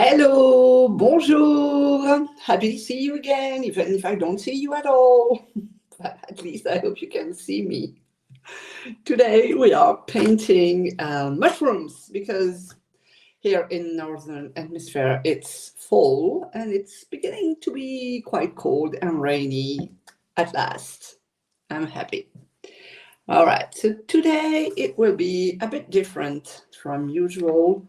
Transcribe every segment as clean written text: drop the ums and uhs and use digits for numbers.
Hello, bonjour. Happy to see you again, even if I don't see you at all. But at least I hope you can see me. Today we are painting mushrooms because here in Northern Hemisphere it's fall and it's beginning to be quite cold and rainy at last. I'm happy. All right, so today it will be a bit different from usual.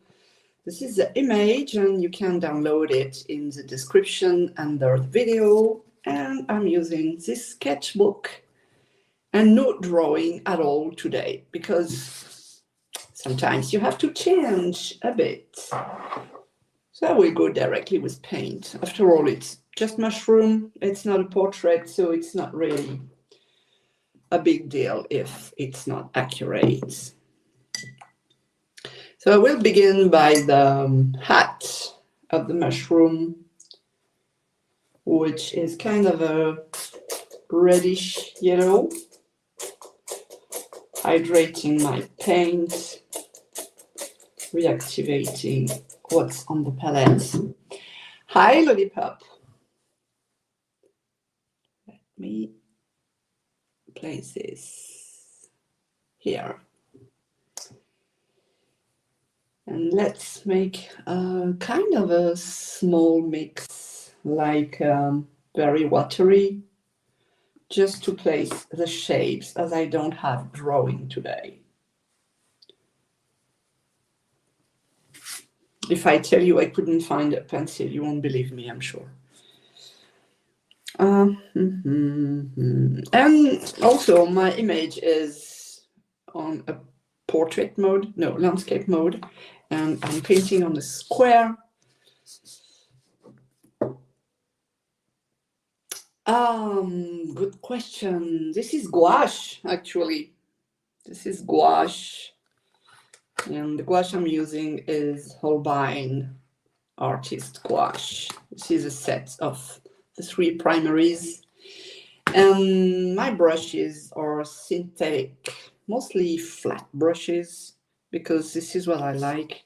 This is the image and you can download it in the description under the video. And I'm using this sketchbook and no drawing at all today because sometimes you have to change a bit. So I will go directly with paint. After all, it's just mushroom. It's not a portrait, so it's not really a big deal if it's not accurate. So I will begin by the hat of the mushroom, which is kind of a reddish yellow. Hydrating my paint, reactivating what's on the palette. Hi, Lollipop. Let me place this here. And let's make a kind of a small mix, like very watery, just to place the shapes as I don't have drawing today. If I tell you I couldn't find a pencil, you won't believe me, I'm sure. And also my image is on a portrait mode, no, landscape mode, and I'm painting on a square. Good question. This is gouache, actually. This is gouache. And the gouache I'm using is Holbein Artist Gouache. This is a set of the 3 primaries. And my brushes are synthetic, mostly flat brushes, because this is what I like.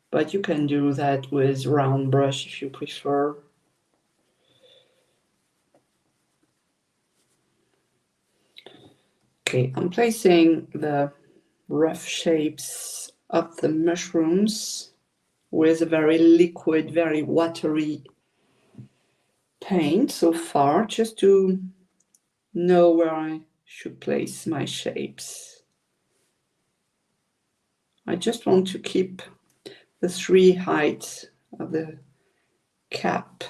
But you can do that with round brush if you prefer. Okay, I'm placing the rough shapes of the mushrooms with a very liquid, very watery paint so far, just to know where I should place my shapes. I just want to keep the 3 heights of the cap.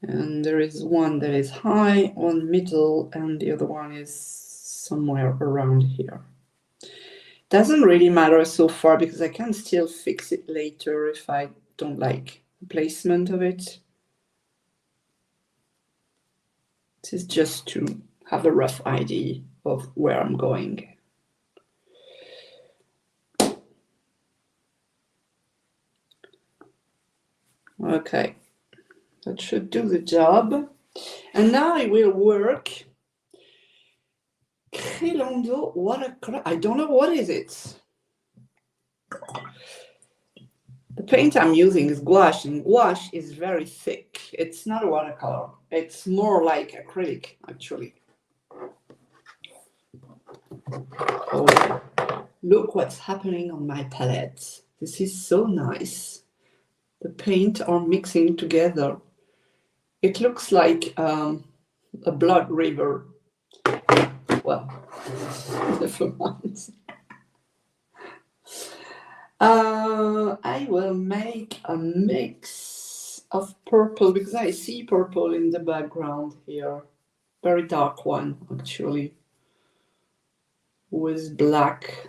And there is one that is high, one middle, and the other one is somewhere around here. Doesn't really matter so far because I can still fix it later if I don't like the placement of it. This is just to have a rough idea of where I'm going. Okay, that should do the job. And now I will work Crelondo watercolor. I don't know what is it. The paint I'm using is gouache, and gouache is very thick. It's not a watercolor. It's more like acrylic, actually. Oh, look what's happening on my palette. This is so nice. The paint are mixing together. It looks like a blood river. Well, never mind. I will make a mix of purple because I see purple in the background here. Very dark one, actually, with black.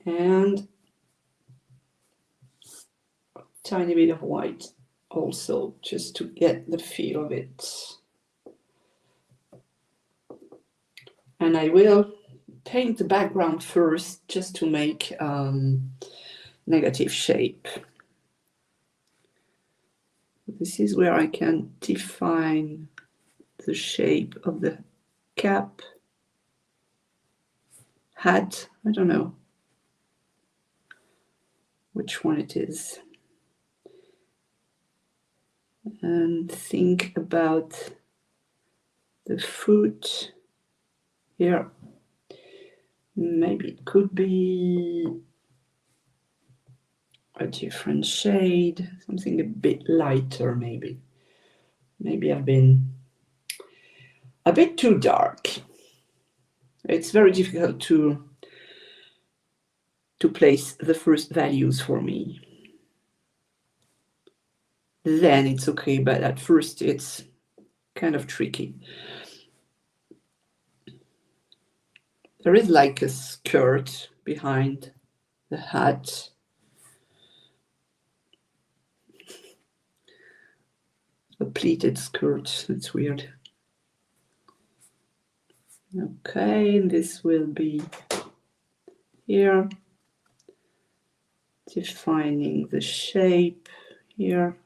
And a tiny bit of white also, just to get the feel of it. And I will paint the background first just to make negative shape. This is where I can define the shape of the cap. hat. I don't know which one it is. And think about the foot here. Maybe it could be a different shade, something a bit lighter maybe. Maybe I've been a bit too dark. It's very difficult to place the first values for me. Then it's okay, but at first it's kind of tricky. There is like a skirt behind the hat. A pleated skirt, it's weird. Okay, this will be here. Defining the shape here.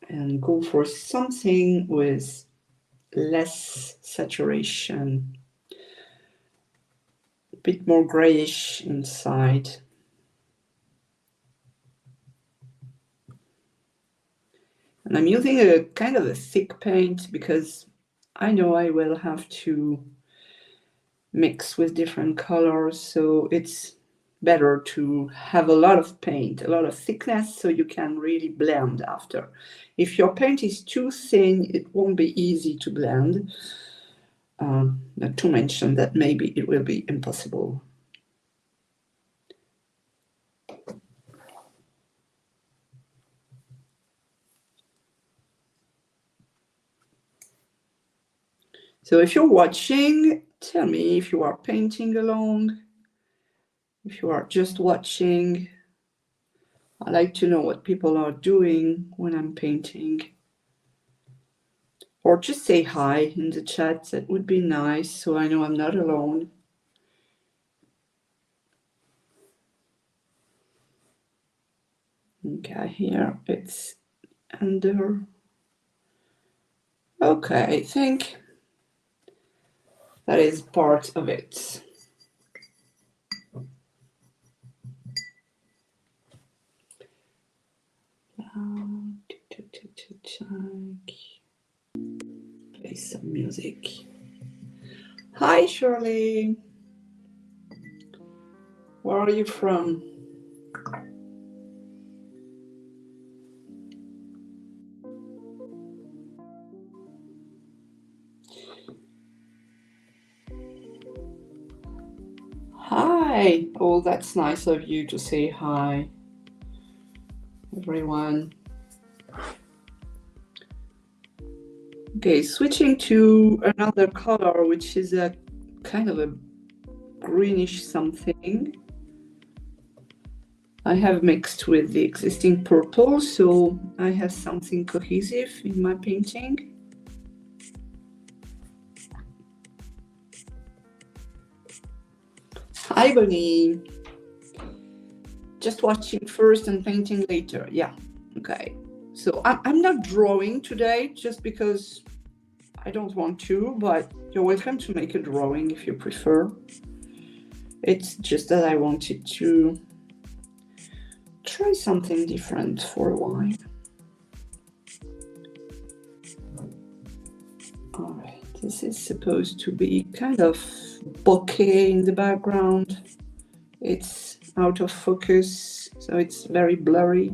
And go for something with less saturation, a bit more grayish inside. And I'm using a kind of a thick paint because I know I will have to mix with different colors, so it's better to have a lot of paint, a lot of thickness, so you can really blend after. If your paint is too thin, it won't be easy to blend. Not to mention that maybe it will be impossible. So if you're watching, tell me if you are painting along, if you are just watching. I like to know what people are doing when I'm painting. Or just say hi in the chat, that would be nice, so I know I'm not alone. Okay, here it's under. Okay, I think that is part of it. Play some music. Hi, Shirley. Where are you from? Hi. Oh, that's nice of you to say hi, everyone. Okay, switching to another color, which is a kind of a greenish something. I have mixed with the existing purple, so I have something cohesive in my painting. Hi, Bonnie. Just watching first and painting later. Yeah, okay. So I'm not drawing today just because I don't want to, but you're welcome to make a drawing if you prefer. It's just that I wanted to try something different for a while. All right, this is supposed to be kind of bokeh in the background. It's out of focus, so it's very blurry.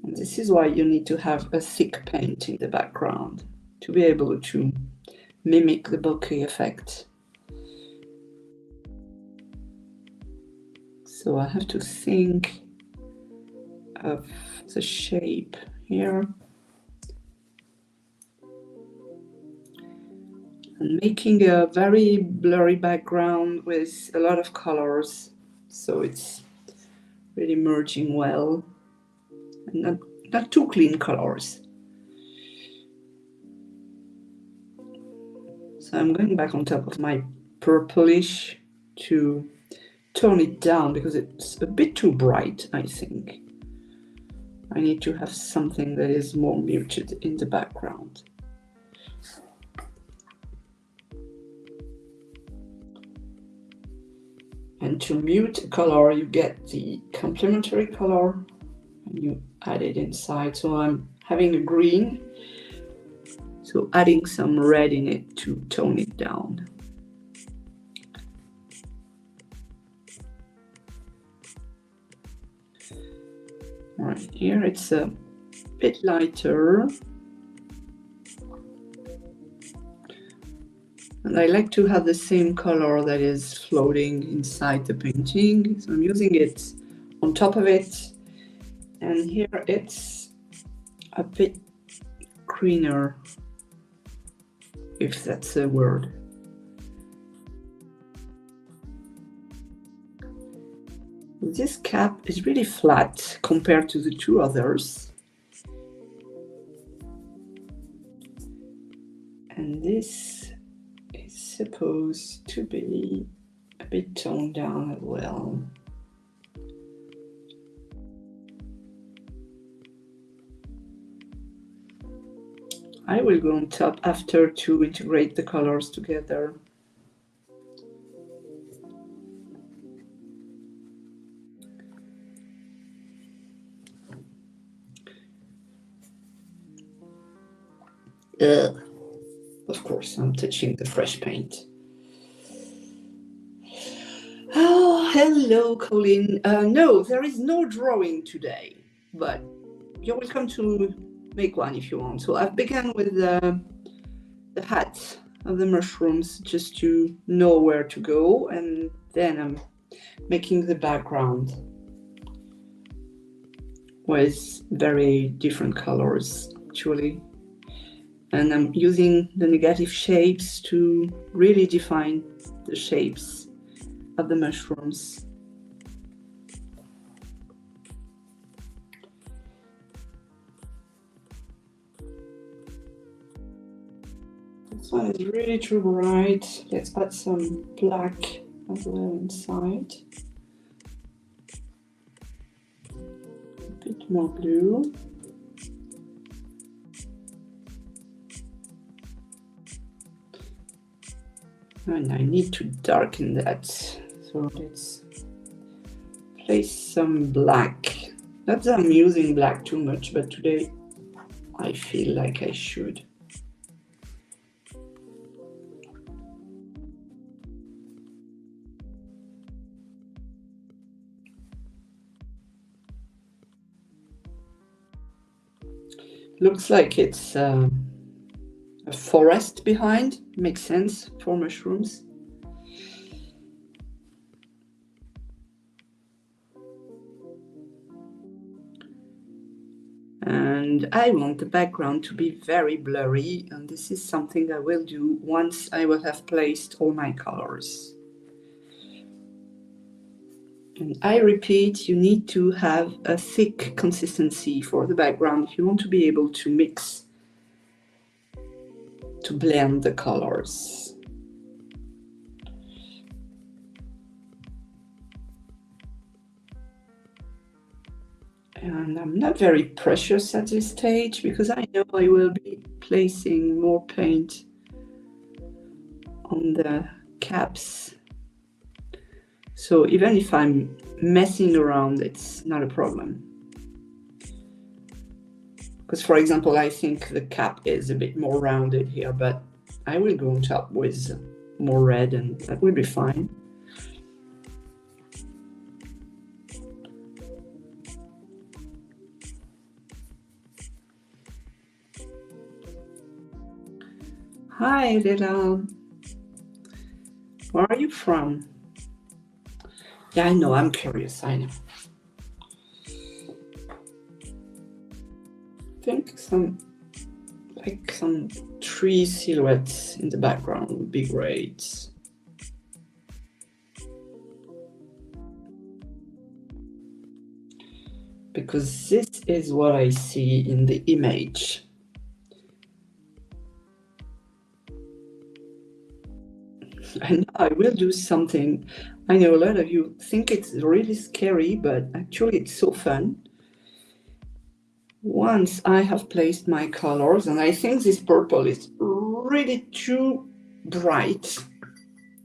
And this is why you need to have a thick paint in the background to be able to mimic the bokeh effect. So I have to think of the shape here. And making a very blurry background with a lot of colors, so it's really merging well, and not too clean colors. So I'm going back on top of my purplish to tone it down because it's a bit too bright, I think. I need to have something that is more muted in the background. And to mute a color, you get the complementary color and you add it inside. So I'm having a green, so adding some red in it to tone it down. All right, here it's a bit lighter. And I like to have the same color that is floating inside the painting. So I'm using it on top of it. And here it's a bit greener, if that's a word. This cap is really flat compared to the two others. And this is supposed to be a bit toned down as well. I will go on top after to integrate the colors together. Of course, I'm touching the fresh paint. Oh, hello, Colin. No, there is no drawing today, but you're welcome to make one if you want. So I've begun with the hat of the mushrooms just to know where to go, and then I'm making the background with very different colors actually, and I'm using the negative shapes to really define the shapes of the mushrooms. This one is really too bright. Let's add some black as well inside. A bit more blue. And I need to darken that. So let's place some black. Not that I'm using black too much, but today I feel like I should. Looks like it's a forest behind. Makes sense for mushrooms. And I want the background to be very blurry, and this is something I will do once I will have placed all my colors. And I repeat, you need to have a thick consistency for the background if you want to be able to mix, to blend the colors. And I'm not very precious at this stage because I know I will be placing more paint on the caps. So even if I'm messing around, it's not a problem. Because for example, I think the cap is a bit more rounded here, but I will go on top with more red and that will be fine. Hi, Lila. Where are you from? Yeah, I know, I'm curious, I know. I think some tree silhouettes in the background would be great. Because this is what I see in the image. And I will do something. I know a lot of you think it's really scary, but actually it's so fun. Once I have placed my colors, and I think this purple is really too bright,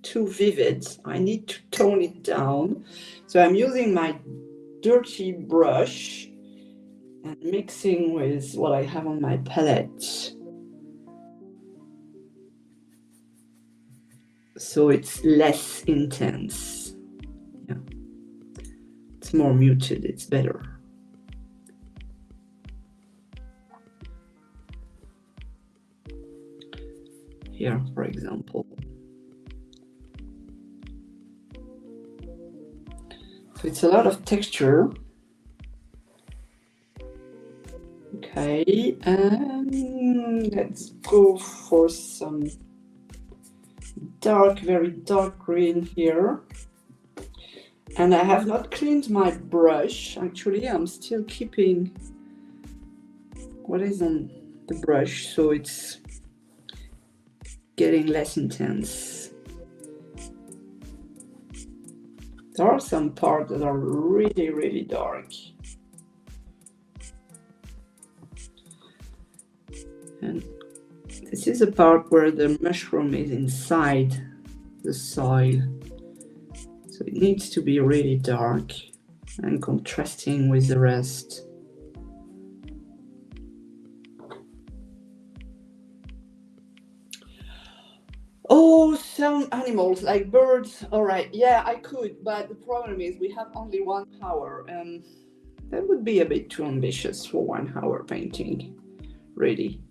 too vivid. I need to tone it down. So I'm using my dirty brush and mixing with what I have on my palette. So it's less intense. Yeah. It's more muted, it's better. Here, for example. So it's a lot of texture. Okay, and let's go for some dark, very dark green here. And I have not cleaned my brush. Actually, I'm still keeping what is on the brush, so it's getting less intense. There are some parts that are really, really dark. And this is a part where the mushroom is inside the soil. So it needs to be really dark and contrasting with the rest. Oh, some animals like birds. All right, yeah, I could, but the problem is we have only 1 hour, and that would be a bit too ambitious for 1 hour painting, really.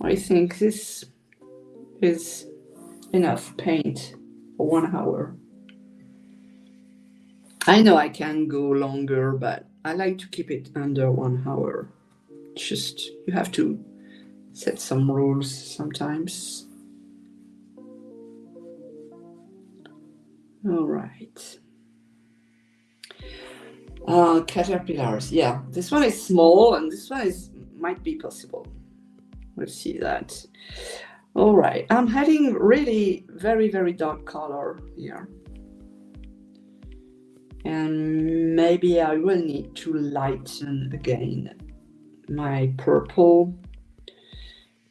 I think this is enough paint for 1 hour. I know I can go longer, but I like to keep it under 1 hour. Just, you have to set some rules sometimes. All right. Caterpillars. Yeah, this one is small and this one might be possible. We'll see that. All right, I'm adding really very, very dark color here. And maybe I will need to lighten again my purple,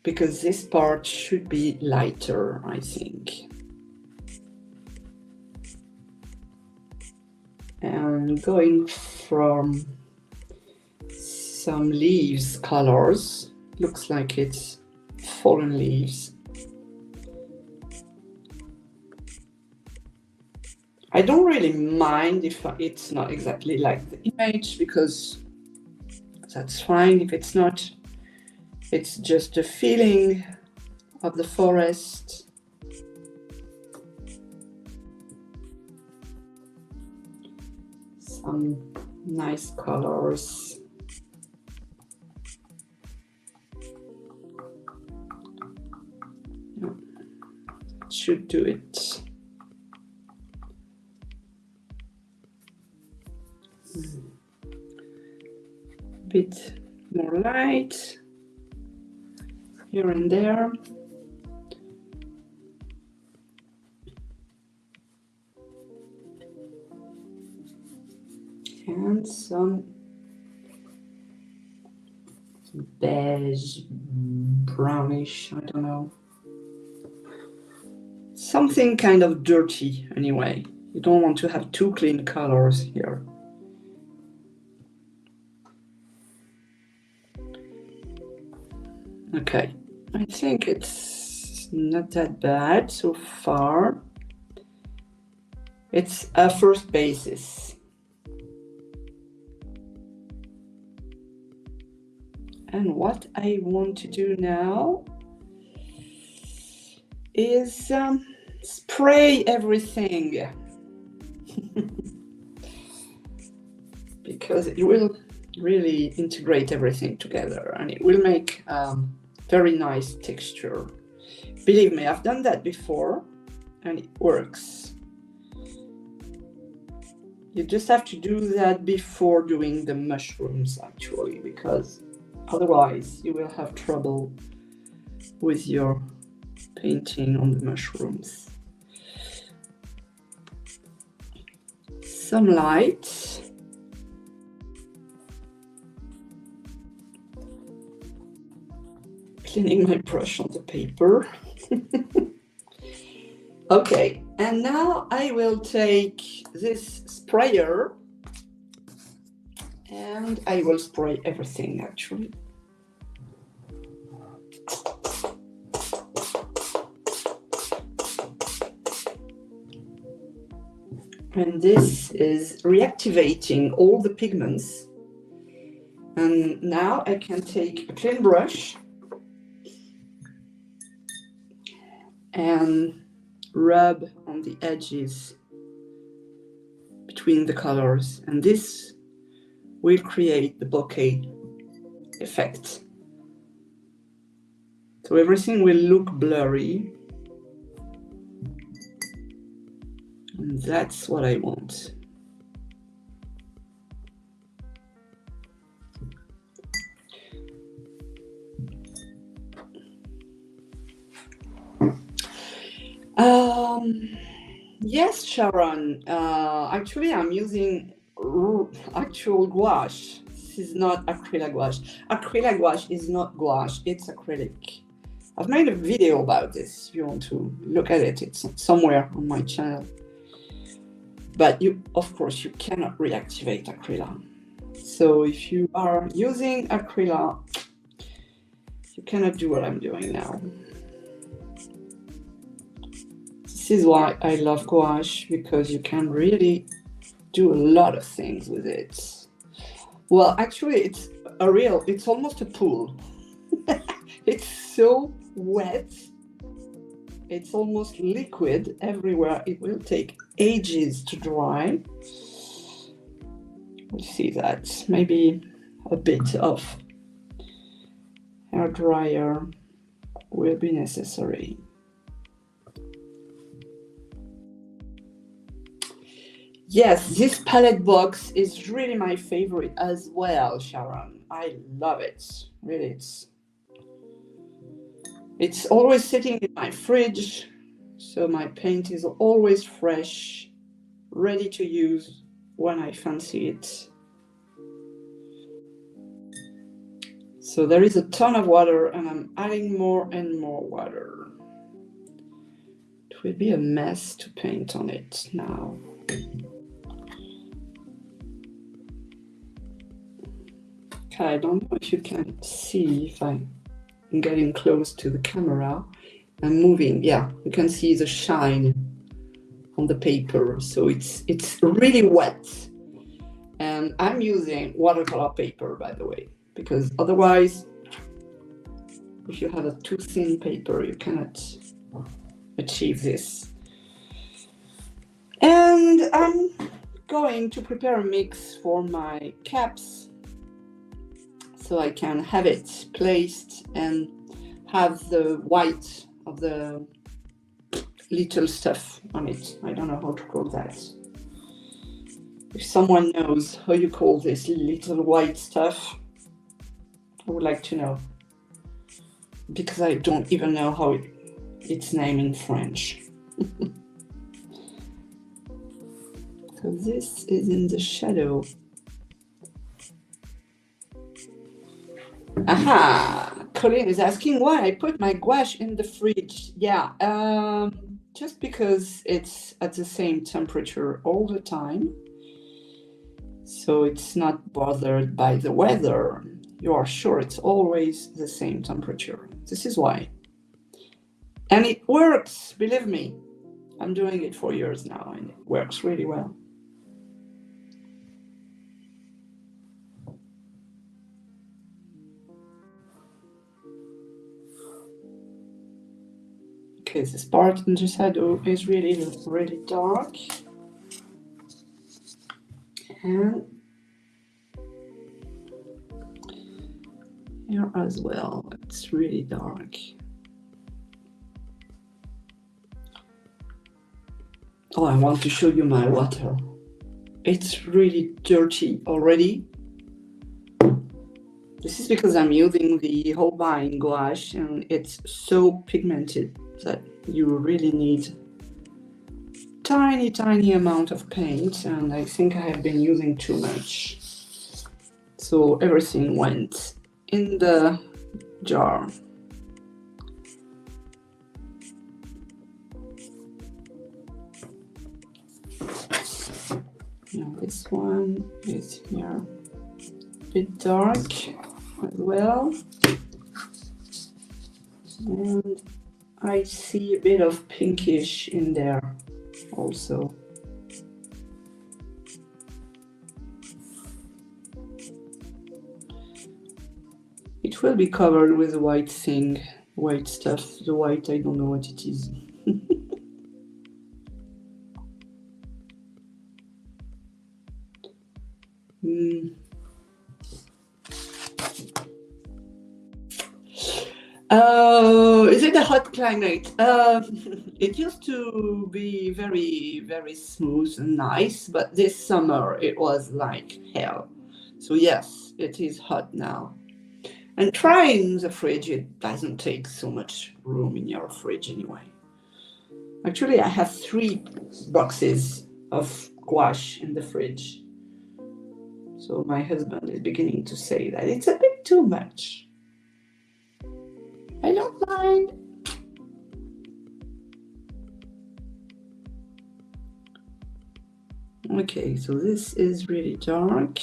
because this part should be lighter, I think. And going from some leaves colors, looks like it's fallen leaves. I don't really mind if it's not exactly like the image, because that's fine if it's not. It's just a feeling of the forest. Some nice colors. Yeah, should do it. A bit more light here and there. And some beige, brownish, I don't know. Something kind of dirty anyway. You don't want to have too clean colors here. Okay, I think it's not that bad so far. It's a first basis. And what I want to do now is spray everything. Because it will really integrate everything together and it will make very nice texture. Believe me, I've done that before and it works. You just have to do that before doing the mushrooms, actually, because otherwise you will have trouble with your painting on the mushrooms. Some light. cleaning my brush on the paper. Okay, and now I will take this sprayer and I will spray everything actually. And this is reactivating all the pigments. And now I can take a clean brush and rub on the edges between the colors. And this will create the bokeh effect. So everything will look blurry. And that's what I want. Yes, Sharon. Actually, I'm using actual gouache. This is not acrylic gouache. Acrylic gouache is not gouache, it's acrylic. I've made a video about this if you want to look at it. It's somewhere on my channel. But you, of course, you cannot reactivate acrylic. So if you are using acrylic, you cannot do what I'm doing now. This is why I love gouache, because you can really do a lot of things with it. Well, actually, it's almost a pool. It's so wet. It's almost liquid everywhere. It will take ages to dry. You see that? Maybe a bit of hair dryer will be necessary. Yes, this palette box is really my favorite as well, Sharon. I love it. Really, it's always sitting in my fridge, so my paint is always fresh, ready to use when I fancy it. So there is a ton of water and I'm adding more and more water. It will be a mess to paint on it now. Okay, I don't know if you can see if I'm getting close to the camera. I'm moving, yeah, you can see the shine on the paper. So it's really wet. And I'm using watercolor paper, by the way, because otherwise, if you have a too thin paper, you cannot achieve this. And I'm going to prepare a mix for my caps, so I can have it placed and have the white of the little stuff on it. I don't know how to call that. If someone knows how you call this little white stuff, I would like to know, because I don't even know how it's named in French. So this is in the shadow. Aha! Colleen is asking why I put my gouache in the fridge. Yeah, just because it's at the same temperature all the time. So it's not bothered by the weather. You are sure it's always the same temperature. This is why. And it works, believe me. I'm doing it for years now and it works really well. Okay, this part in the shadow is really, really dark. And here as well, it's really dark. Oh, I want to show you my water. It's really dirty already. This is because I'm using the Holbein gouache and it's so pigmented that you really need tiny amount of paint, and I think I have been using too much. So everything went in the jar. Now this one is here a bit dark as well. And I see a bit of pinkish in there also. It will be covered with a white thing, white stuff. The white, I don't know what it is. Is it a hot climate? It used to be very, very smooth and nice, but this summer it was like hell. So yes, it is hot now. And trying the fridge, it doesn't take so much room in your fridge anyway. Actually, I have 3 boxes of gouache in the fridge. So my husband is beginning to say that it's a bit too much. I don't mind. Okay, so this is really dark.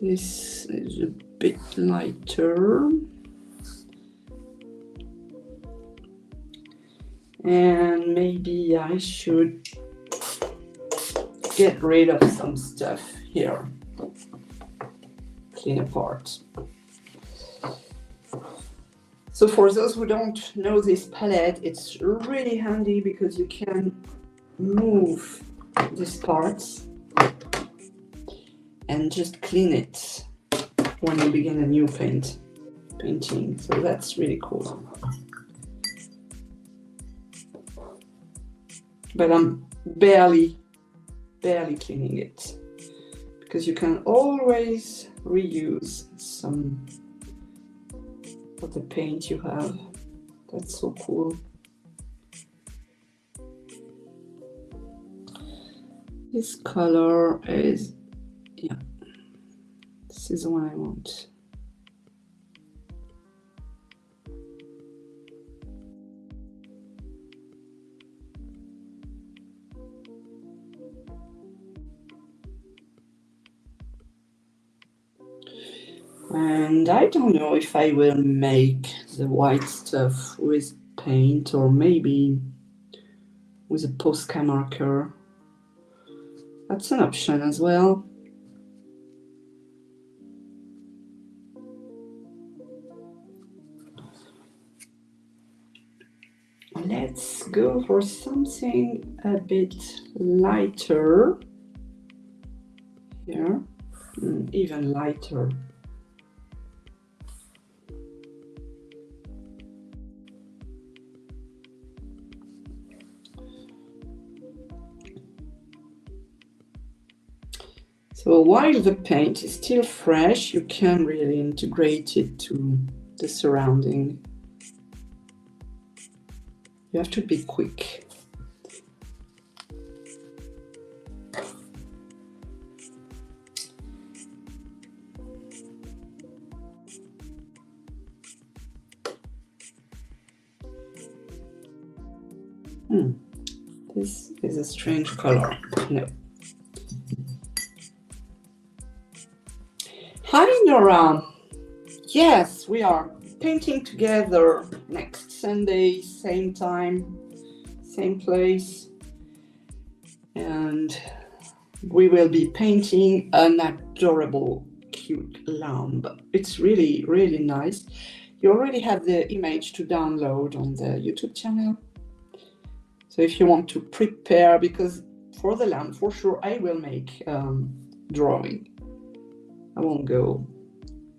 This is a bit lighter. And maybe I should get rid of some stuff here. Clean apart. So for those who don't know this palette, it's really handy because you can move these parts and just clean it when you begin a new painting. So that's really cool. But I'm barely cleaning it because you can always reuse some of the paint you have. That's so cool. This color is, yeah, this is the one I want. And I don't know if I will make the white stuff with paint or maybe with a Posca marker. That's an option as well. Let's go for something a bit lighter here, even lighter. So while the paint is still fresh, you can really integrate it to the surrounding. You have to be quick. This is a strange color. No. Hi, Nora. Yes, we are painting together next Sunday, same time, same place. And we will be painting an adorable, cute lamb. It's really, really nice. You already have the image to download on the YouTube channel. So if you want to prepare, because for the lamb, for sure, I will make drawing. I won't go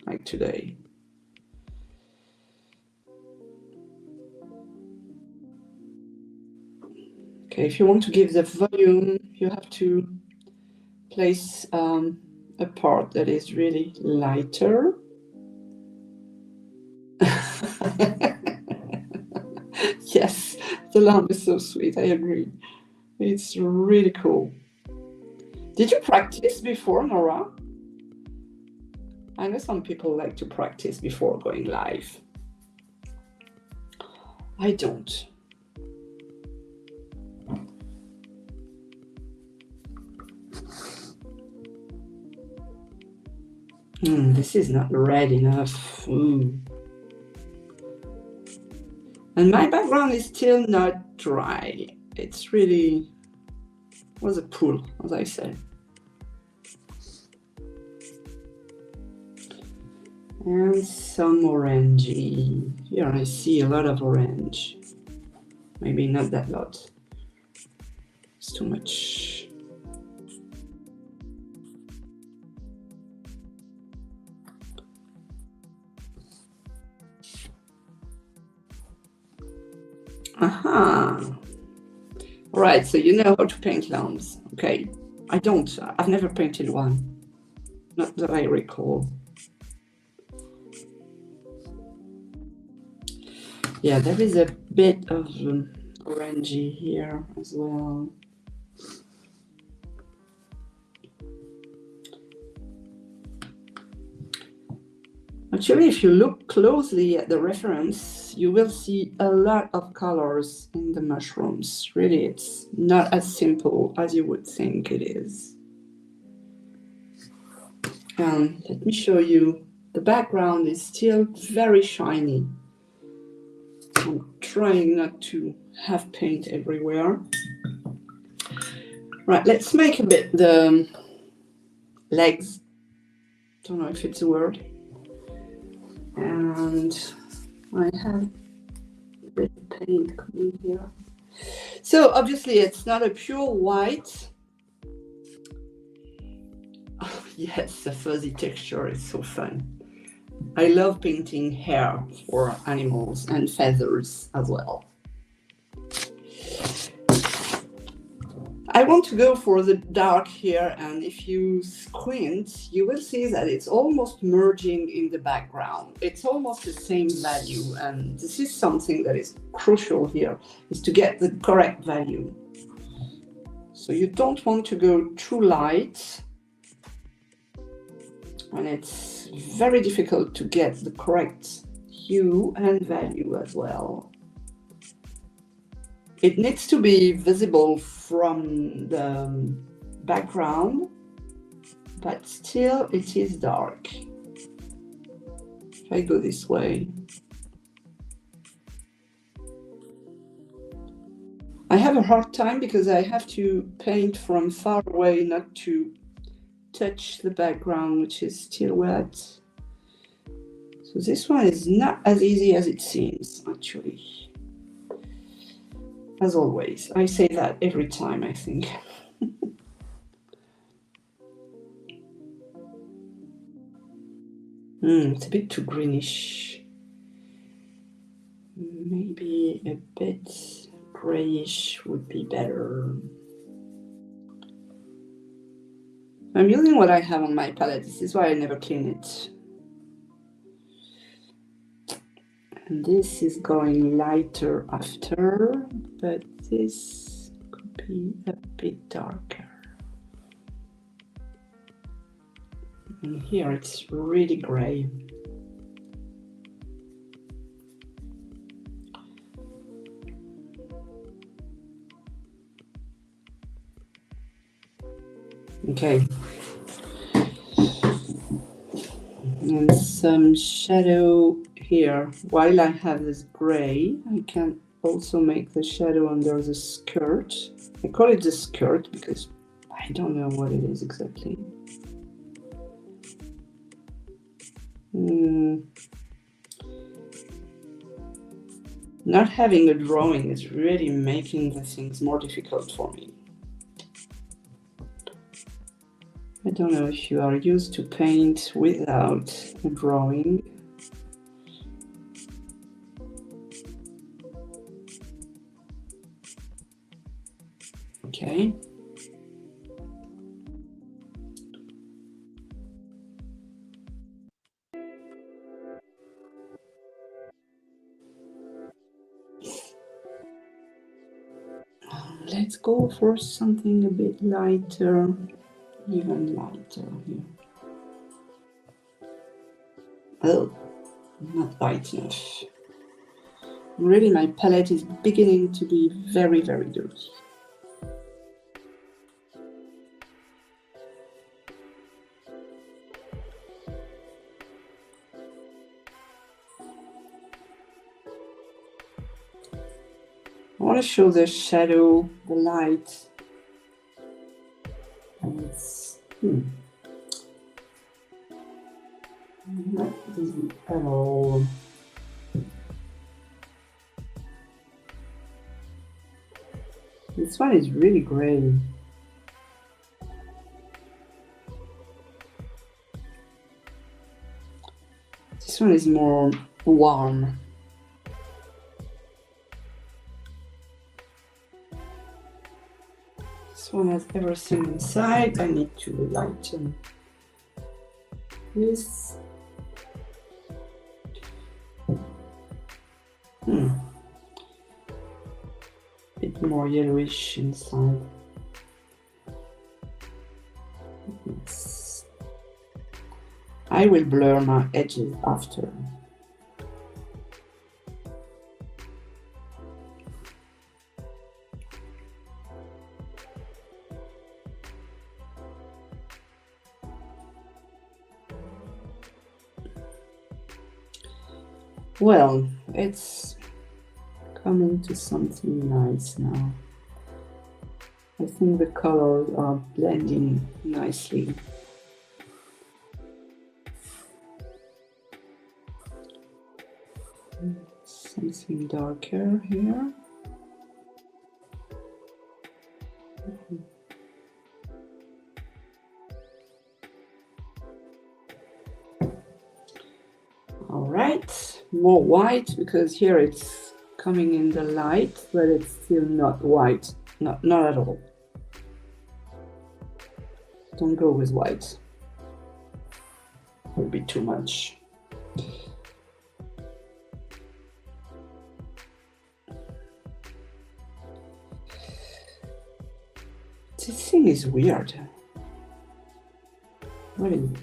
like today. Okay, if you want to give the volume, you have to place a part that is really lighter. Yes, the lamb is so sweet, I agree. It's really cool. Did you practice before, Nora? I know some people like to practice before going live. I don't. This is not red enough. Ooh. And my background is still not dry. It's really was a pool, as I said. And some orangey. Here I see a lot of orange. Maybe not that lot. It's too much. Aha. Right, so you know how to paint lamps. Okay, I don't. I've never painted one. Not that I recall. Yeah, there is a bit of orangey here as well. Actually, if you look closely at the reference, you will see a lot of colors in the mushrooms. Really, it's not as simple as you would think it is. And let me show you, the background is still very shiny. I'm trying not to have paint everywhere. Right, let's make a bit the legs. Don't know if it's a word. And I have a bit of paint coming here. So obviously it's not a pure white. Oh, yes, the fuzzy texture is so fun. I love painting hair for animals and feathers as well. I want to go for the dark here, and if you squint, you will see that it's almost merging in the background. It's almost the same value, and this is something that is crucial here, is to get the correct value. So you don't want to go too light, and it's very difficult to get the correct hue and value as well. It needs to be visible from the background, but still it is dark. If I go this way, I have a hard time because I have to paint from far away, not to touch the background, which is still wet. So this one is not as easy as it seems, actually. As always, I say that every time, I think. It's a bit too greenish. Maybe a bit grayish would be better. I'm using what I have on my palette. This is why I never clean it. And this is going lighter after, but this could be a bit darker. And here it's really gray. Okay. And some shadow here. While I have this gray, I can also make the shadow under the skirt. I call it the skirt because I don't know what it is exactly. Not having a drawing is really making the things more difficult for me. I don't know if you are used to paint without a drawing. Okay. Let's go for something a bit lighter, even lighter here. Oh, not light enough. Really, my palette is beginning to be very, very dirty. want to show the shadow, the light. And it's not easy at all. This one is really gray. This one is more warm. This one has everything inside. I need to lighten this. Bit more yellowish inside. I will blur my edges after. Well, it's coming to something nice now. I think the colors are blending nicely. Something darker here. All right, more white, because here it's coming in the light, but it's still not white, not at all. Don't go with white. It will be too much. This thing is weird. What is it?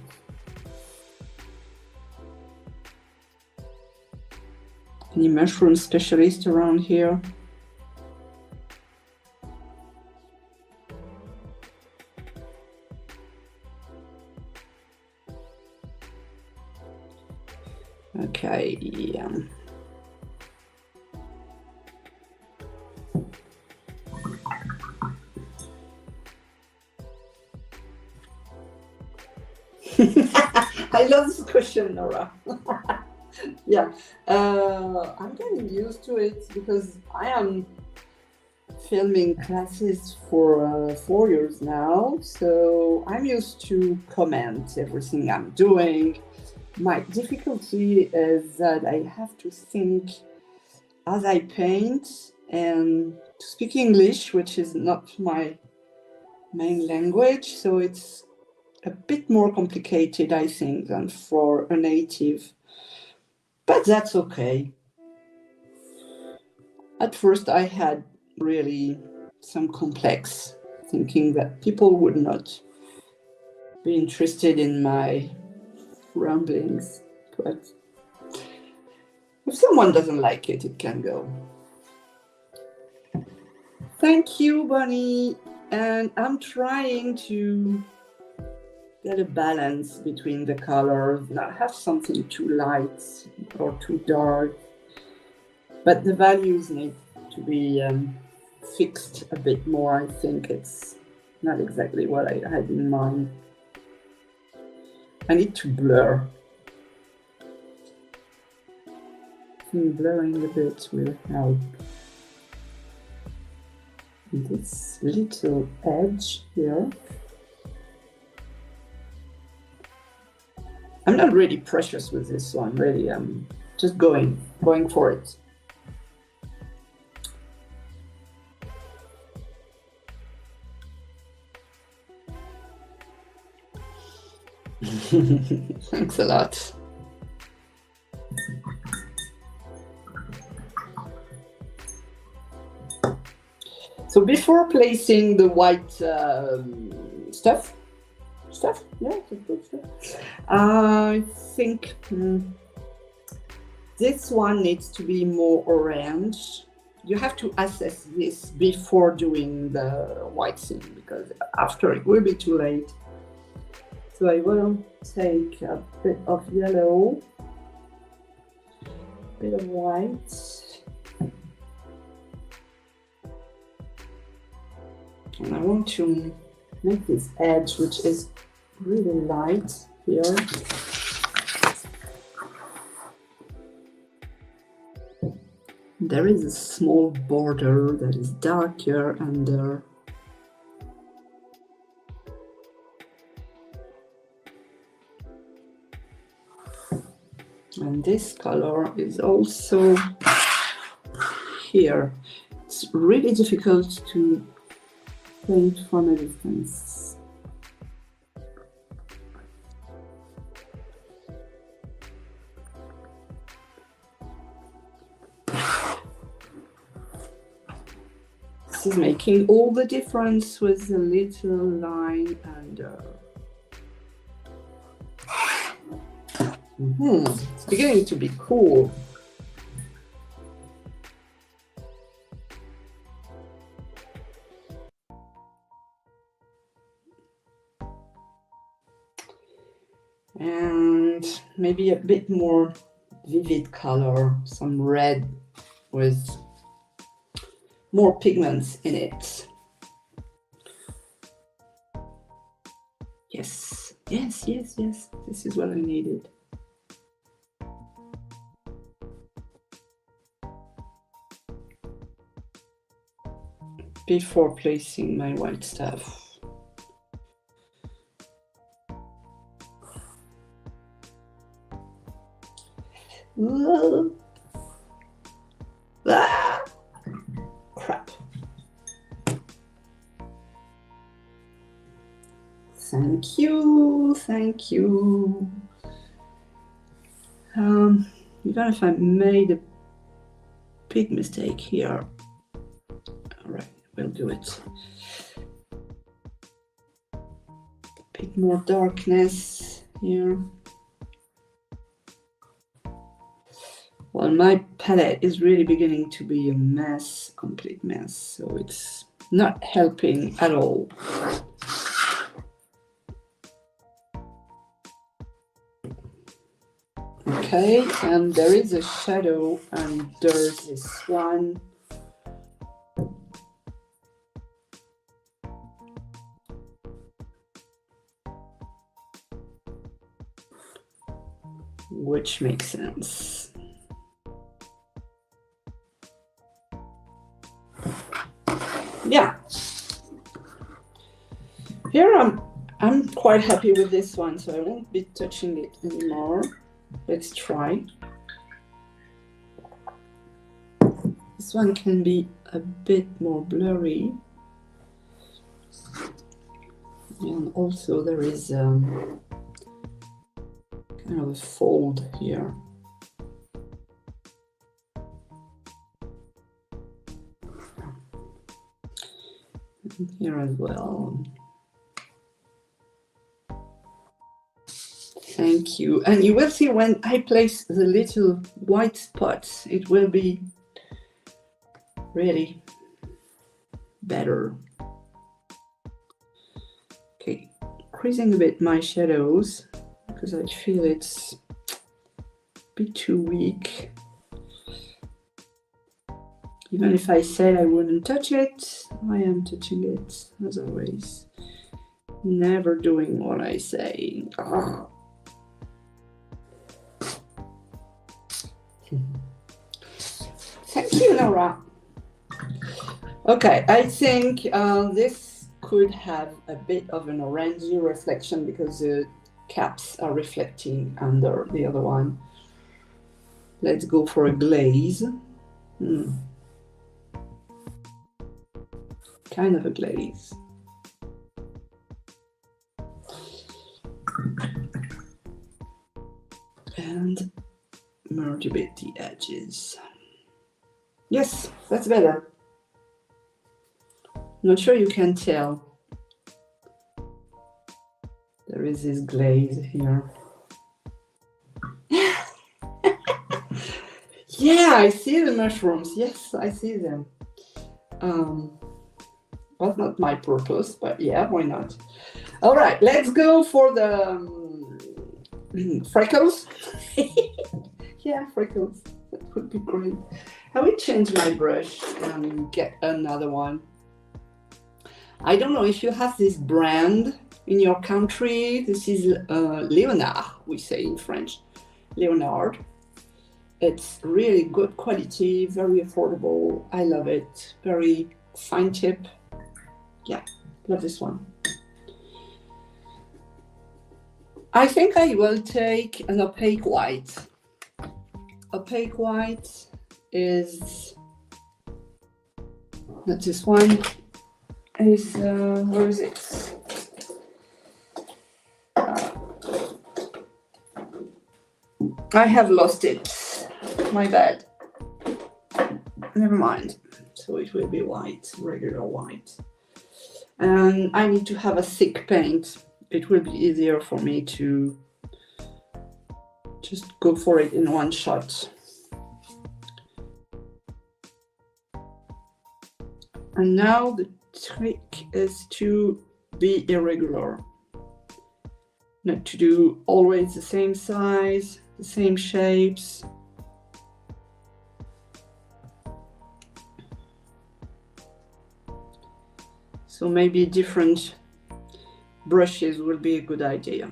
Any mushroom specialist around here? Okay, yeah. I love this question, Nora. Yeah, I'm getting used to it because I am filming classes for 4 years now, so I'm used to comment everything I'm doing. My difficulty is that I have to think as I paint and to speak English, which is not my main language, so it's a bit more complicated, I think, than for a native. But that's okay. At first, I had really some complex thinking that people would not be interested in my ramblings. But if someone doesn't like it, it can go. Thank you, Bonnie. And I'm trying to get a balance between the colors, not have something too light or too dark, but the values need to be fixed a bit more. I think it's not exactly what I had in mind. I need to blur. I think blurring a bit will help. This little edge here. I'm not really precious with this one, really. I'm just going for it. Thanks a lot. So before placing the white stuff, yeah, good stuff. I think this one needs to be more orange. You have to assess this before doing the white thing, because after it will be too late. So I will take a bit of yellow, a bit of white, And I want to make this edge, which is really light here. There is a small border that is darker under. And this color is also here. It's really difficult to paint from a distance. This is making all the difference with the little line under. It's beginning to be cool. And maybe a bit more vivid color, some red with more pigments in it. Yes, yes, yes, yes. This is what I needed. Before placing my white stuff. Ah! Crap. Thank you, thank you. Even if I made a big mistake here, all right, we'll do it. A bit more darkness here. Well, my palette is really beginning to be a mess, complete mess, so it's not helping at all. Okay, and there is a shadow under this one. Which makes sense. Yeah. Here I'm quite happy with this one, so I won't be touching it anymore. Let's try. This one can be a bit more blurry. And also there is kind of a fold here. And here as well. Thank you. And you will see when I place the little white spots, it will be really better. Okay, increasing a bit my shadows because I feel it's a bit too weak. Even if I said I wouldn't touch it, I am touching it as always. Never doing what I say. Ugh. Thank you, Laura. Okay, I think this could have a bit of an orangey reflection because the caps are reflecting under the other one. Let's go for a glaze. Kind of a glaze. And merge a bit the edges. Yes, that's better. Not sure you can tell. There is this glaze here. Yeah, I see the mushrooms. Yes, I see them. Was not my purpose, but yeah, why not? All right, let's go for the freckles. Yeah, freckles. That would be great. I will change my brush and get another one. I don't know if you have this brand in your country. This is Leonard, we say in French. Leonard. It's really good quality, very affordable. I love it. Very fine tip. Yeah, love this one. I think I will take an opaque white. Opaque white is not this one. Is where is it? I have lost it. My bad. Never mind. So it will be white, regular white. And I need to have a thick paint. It will be easier for me to just go for it in one shot. And now the trick is to be irregular. Not to do always the same size, the same shapes. So maybe different brushes will be a good idea.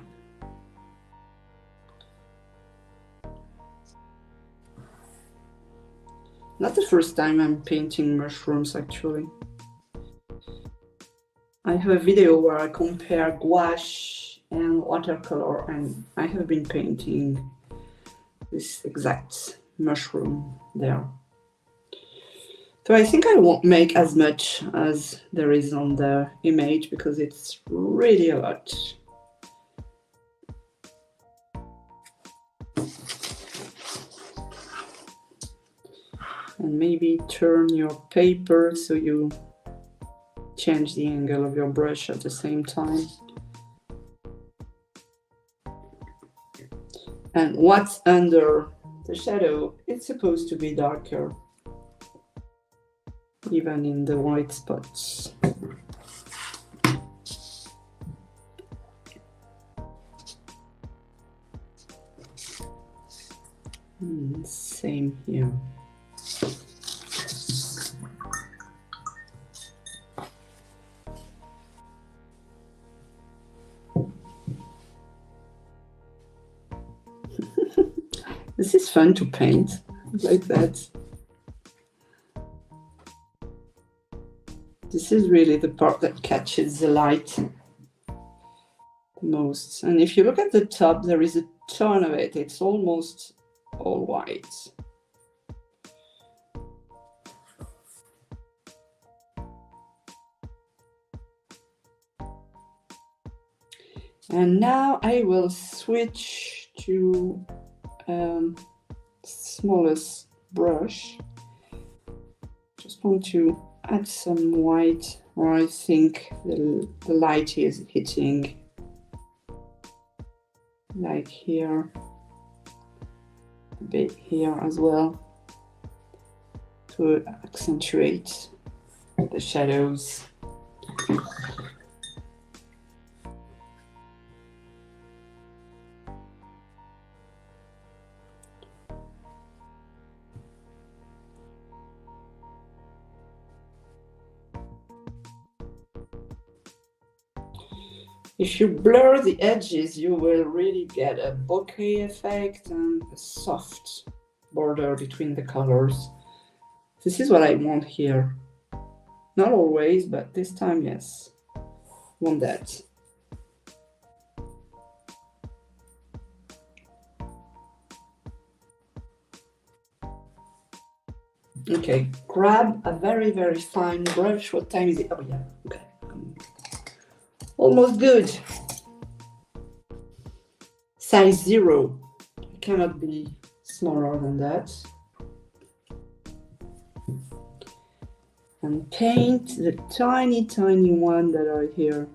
Not the first time I'm painting mushrooms, actually. I have a video where I compare gouache and watercolor, and I have been painting this exact mushroom there. So I think I won't make as much as there is on the image because it's really a lot. And maybe turn your paper so you change the angle of your brush at the same time. And what's under the shadow, it's supposed to be darker, even in the white spots. Same here. This is fun to paint like that. This is really the part that catches the light the most. And if you look at the top, there is a ton of it. It's almost all white. And now I will switch to smallest brush. Just want to add some white where I think the light is hitting, like here, a bit here as well, to accentuate the shadows. If you blur the edges, you will really get a bokeh effect and a soft border between the colors. This is what I want here. Not always, but this time, yes. Want that. Okay, grab a very, very fine brush. What time is it? Oh, yeah, okay. Almost good. Size 0. It cannot be smaller than that. And paint the tiny, tiny one that are here.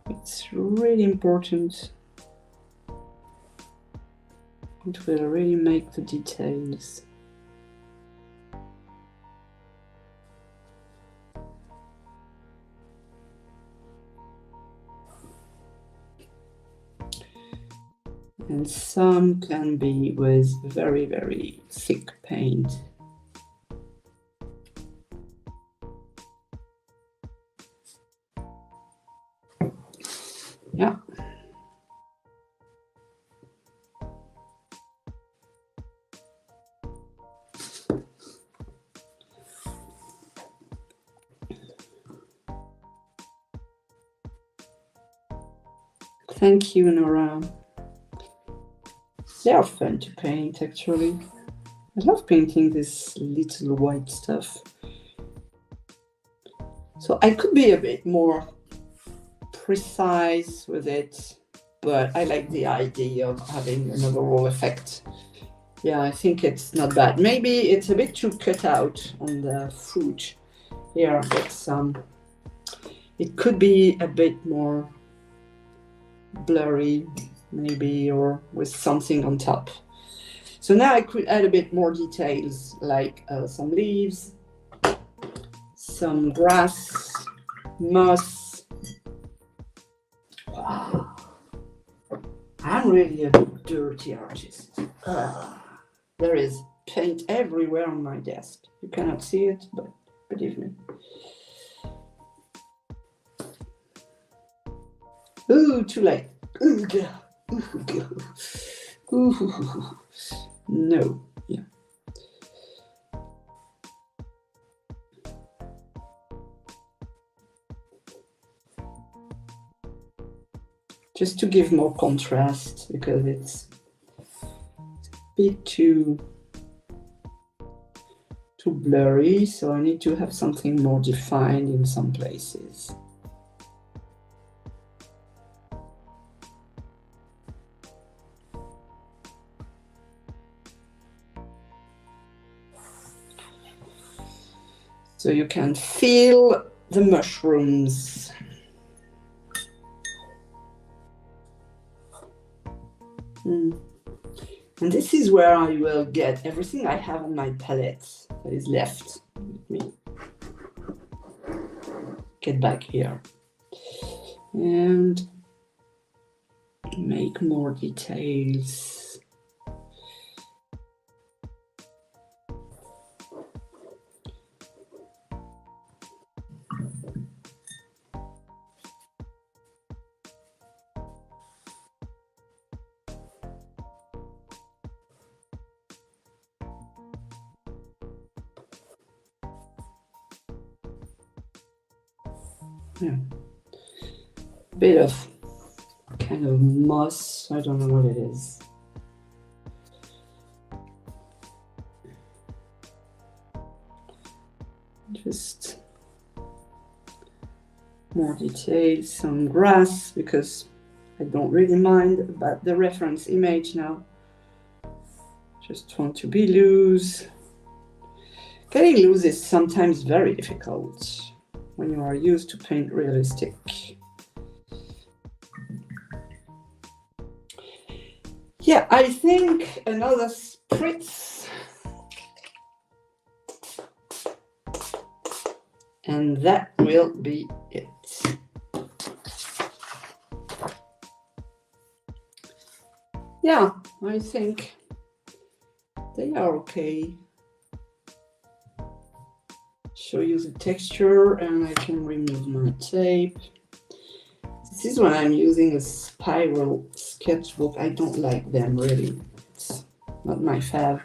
It's really important. It will really make the details. And some can be with very, very thick paint. Yeah. Thank you, Nora. They are fun to paint, actually. I love painting this little white stuff. So I could be a bit more precise with it, but I like the idea of having an overall effect. Yeah, I think it's not bad. Maybe it's a bit too cut out on the fruit here. It could be a bit more blurry, maybe, or with something on top. So now I could add a bit more details, like some leaves, some grass, moss. Wow. I'm really a dirty artist. There is paint everywhere on my desk. You cannot see it, but believe me. Ooh, too late. Ooh, ooh. No. Yeah. Just to give more contrast, because it's a bit too blurry, so I need to have something more defined in some places. So you can feel the mushrooms. And this is where I will get everything I have on my palette that is left. Let me get back here and make more details. Yeah. A bit of kind of moss. I don't know what it is. Just more details, some grass, because I don't really mind about the reference image now. Just want to be loose. Getting loose is sometimes very difficult when you are used to paint realistic. Yeah, I think another spritz. And that will be it. Yeah, I think they are okay. Show you the texture, and I can remove my tape. This is when I'm using a spiral sketchbook. I don't like them really. It's not my fave.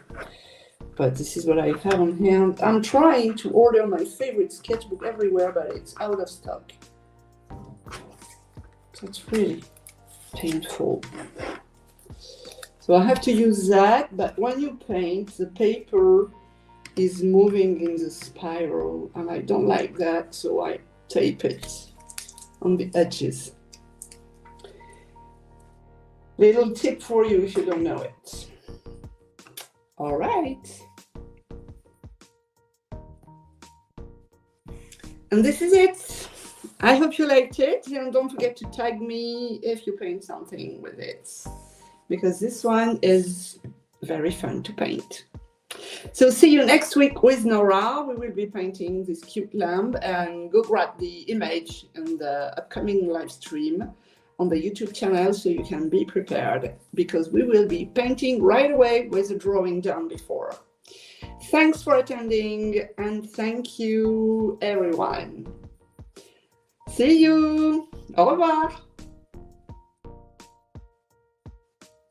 But this is what I have on hand. I'm trying to order my favorite sketchbook everywhere, but it's out of stock. So it's really painful. So I have to use that, but when you paint, the paper is moving in the spiral, and I don't like that, so I tape it on the edges. Little tip for you if you don't know it. All right. And this is it. I hope you liked it, and don't forget to tag me if you paint something with it, because this one is very fun to paint. So see you next week with Nora. We will be painting this cute lamb, and go grab the image in the upcoming live stream on the YouTube channel so you can be prepared, because we will be painting right away with the drawing done before. Thanks for attending, and thank you everyone. See you. Au revoir.